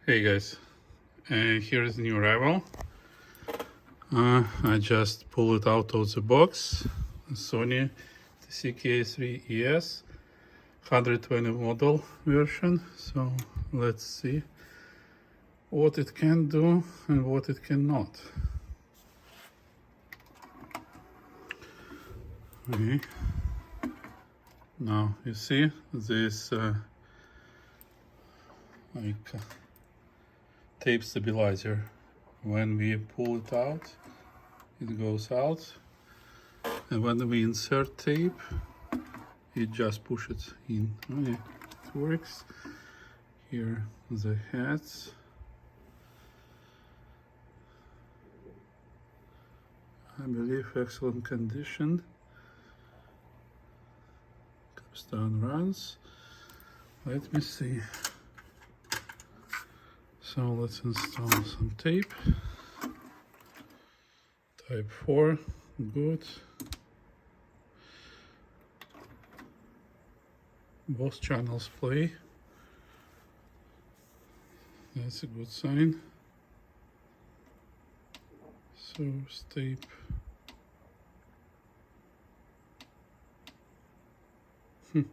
Hey guys, and here is the new arrival. I just pulled it out of the box. Sony TC-KA3ES 120 model version. So let's see what it can do and what it cannot. Okay. Now you see this tape stabilizer. When we pull it out, it goes out, and when we insert tape, it just pushes in. Okay, it works. Here the heads. I believe excellent condition. Comes down, runs. Let me see. So let's install some tape. Type 4, good. Both channels play. That's a good sign. Source tape. And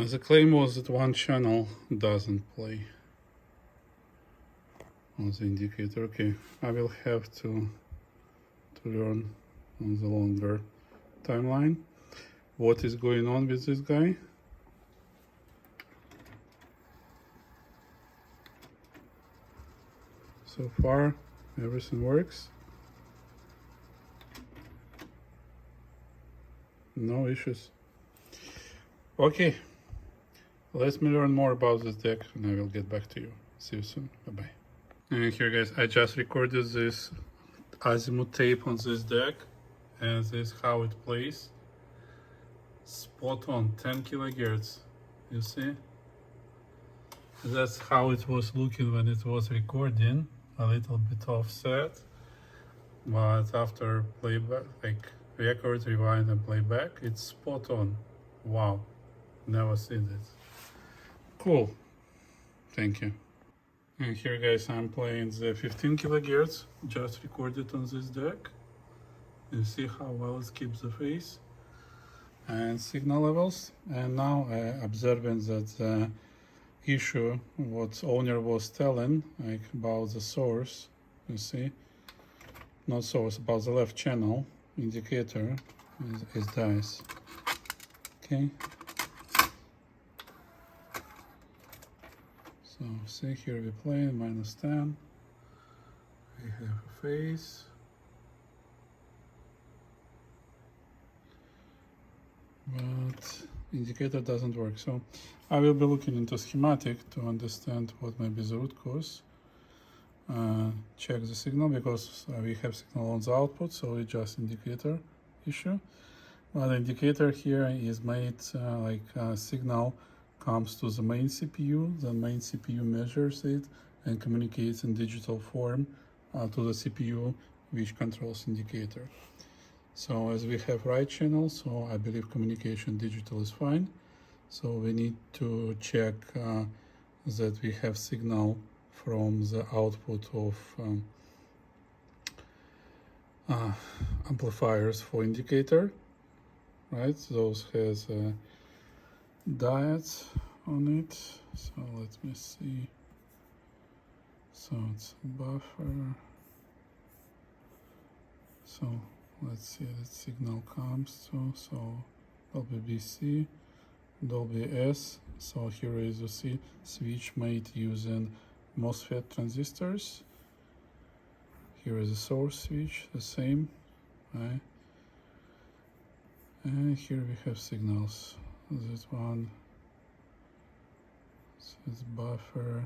the claim was that one channel doesn't play on the indicator. Okay, I will have to learn on the longer timeline what is going on with this guy. So far everything works, no issues. Okay, let me learn more about this deck and I will get back to you. See you soon. Bye bye. And here guys, I just recorded this azimuth tape on this deck, and this is how it plays. Spot on, 10 kilohertz. You see? That's how it was looking when it was recording. A little bit offset, but after playback, like record, rewind, and playback, it's spot on. Wow, never seen this. Cool. Thank you. And here guys, I'm playing the 15 kilohertz, just recorded on this deck. You see how well it keeps the phase and signal levels. And now observing that the issue, what owner was telling, like about the source, you see, not source, about the left channel indicator is dice. Okay. So see here we play -10. We have a phase. But indicator doesn't work. So I will be looking into schematic to understand what may be the root cause. Check the signal because we have signal on the output, so it's just indicator issue. But the indicator here is made signal comes to the main CPU. The main CPU measures it and communicates in digital form to the CPU, which controls indicator. So as we have right channel, so I believe communication digital is fine. So we need to check that we have signal from the output of amplifiers for indicator, right? Those has diodes on it. So let me see. So it's a buffer. So let's see that signal comes to, so Dolby BC, Dolby S. So here is, you see, switch made using MOSFET transistors. Here is a source switch, the same, right? And here we have signals. This one, this buffer,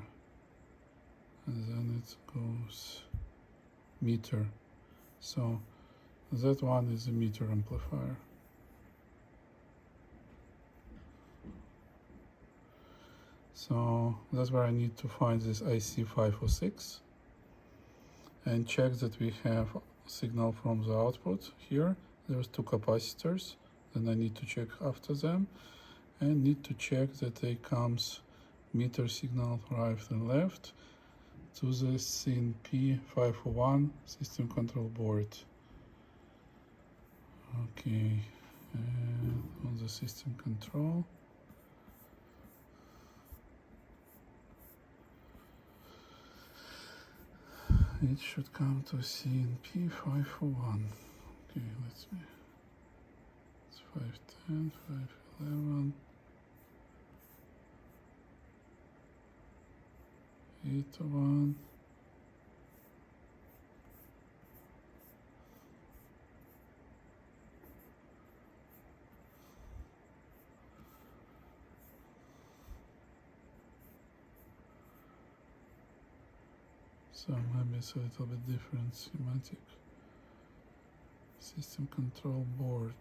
and then it goes meter. So that one is a meter amplifier. So that's where I need to find this IC506 and check that we have signal from the output. Here there's two capacitors, then I need to check after them and need to check that they comes meter signal right and left to the CNP501 system control board. Okay, and on the system control, it should come to CNP501. Okay, let's see. It's 510, 511, 801. So maybe it's a little bit different schematic. System control board.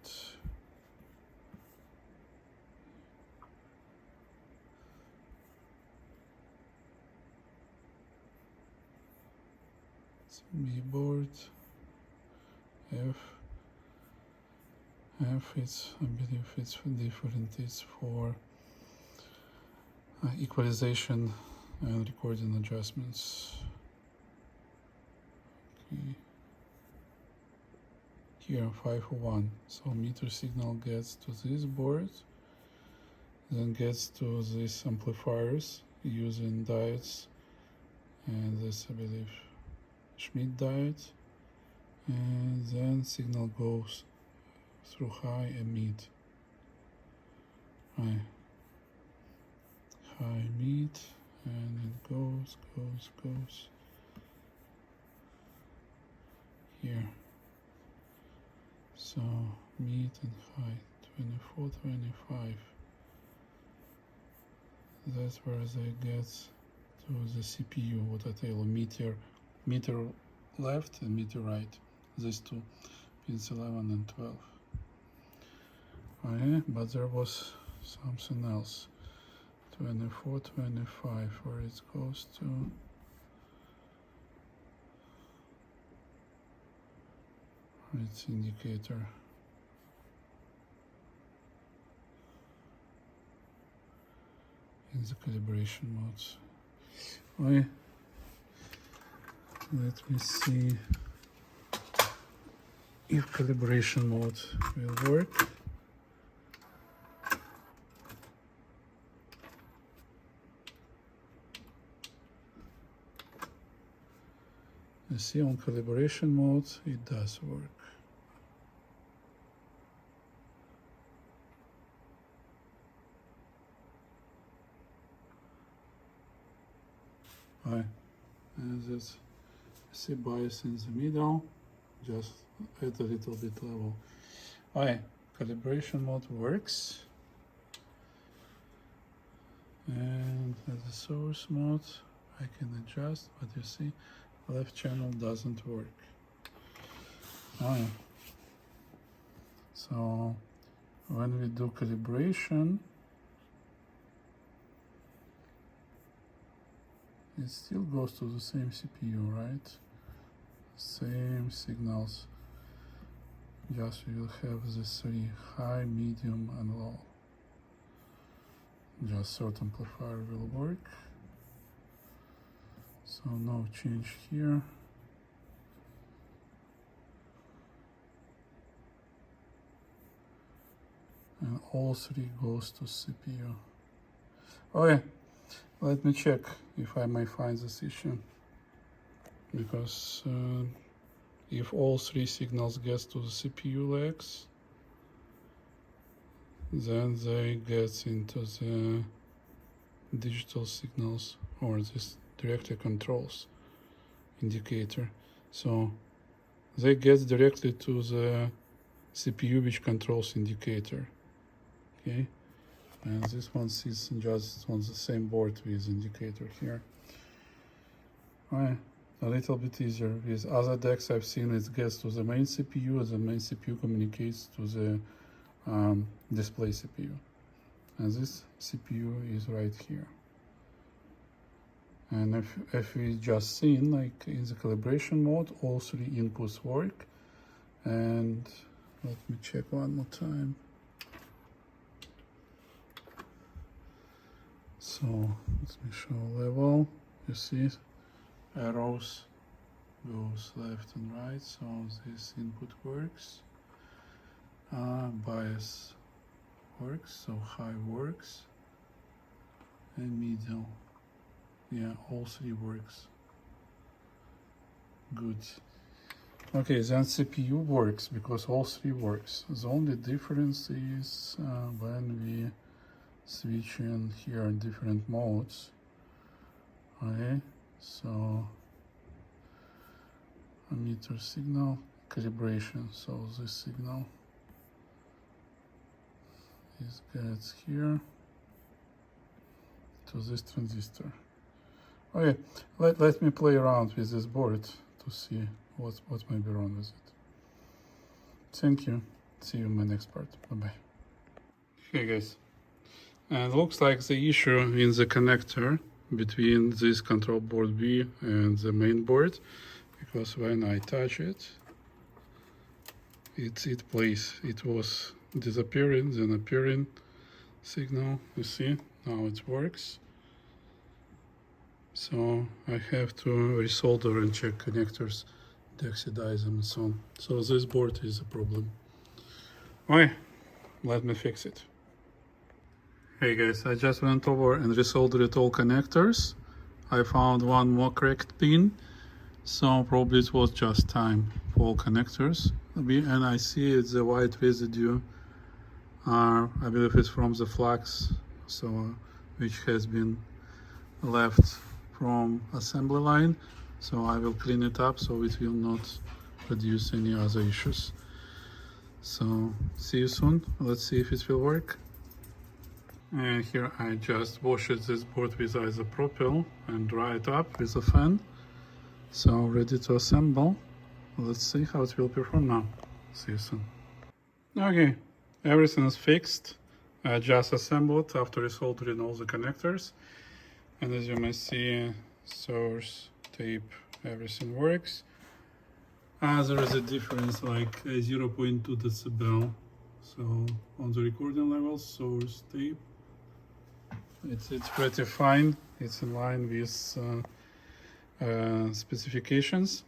It's B board. F it's, I believe it's different. It's for equalization and recording adjustments. Okay. Here 501, so meter signal gets to this board, then gets to these amplifiers using diodes, and this I believe Schmidt diode, and then signal goes through high and mid. High, mid, and it goes here. So mid and high, 24, 25. That's where they get to the CPU, what I tell you, meter left and meter right. These two, pins 11 and 12. Okay, but there was something else. 24, 25, where it goes to. Its indicator. In the calibration modes. Okay. Let me see if calibration mode will work. You see, on calibration mode it does work. And that's, see, bias in the middle, just at a little bit level. Calibration mode works. And at the source mode I can adjust, but you see left channel doesn't work. So when we do calibration, it still goes to the same CPU, right? Same signals. Just we will have the three: high, medium, and low. Just third amplifier will work. So no change here. And all three goes to CPU. Okay, let me check if I may find this issue. Because if all three signals get to the CPU legs, then they get into the digital signals, or this directly controls indicator. So they get directly to the CPU which controls indicator. Okay, and this one sits just on the same board with indicator here. Alright, a little bit easier. With other decks I've seen it gets to the main CPU, and the main CPU communicates to the display CPU. And this CPU is right here. And if we just seen, like in the calibration mode, all three inputs work. And let me check one more time. So let me show level. You see arrows goes left and right, so this input works. Bias works, so high works, and middle, yeah, all three works. Good. Okay, then CPU works because all three works. The only difference is when we switch in here in different modes. Okay, so emitter signal calibration. So this signal is gets here to this transistor. Okay, let me play around with this board to see what might be wrong with it. Thank you. See you in my next part. Bye-bye. Hey guys. And looks like the issue in the connector between this control board B and the main board, because when I touch it, it plays. It was disappearing, then appearing signal. You see, now it works. So I have to resolder and check connectors, deoxidize them and so on. So this board is a problem. Okay, let me fix it. Hey guys, I just went over and resoldered all connectors. I found one more cracked pin, so probably it was just time for all connectors. And I see it's the white residue. I believe it's from the flux, so which has been left from assembly line. So I will clean it up so it will not produce any other issues. So see you soon. Let's see if it will work. And here I just washed this board with isopropyl and dry it up with a fan. So ready to assemble. Let's see how it will perform now. See you soon. Okay, everything is fixed. I just assembled after resoldering all the connectors. And as you may see, source, tape, everything works. There is a difference like 0.2 decibel. So on the recording level, source, tape, it's pretty fine. It's in line with specifications.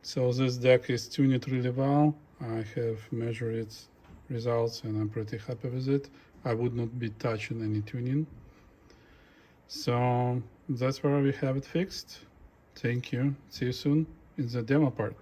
So this deck is tuned really well. I have measured its results and I'm pretty happy with it. I would not be touching any tuning. So that's where we have it fixed. Thank you. See you soon in the demo part.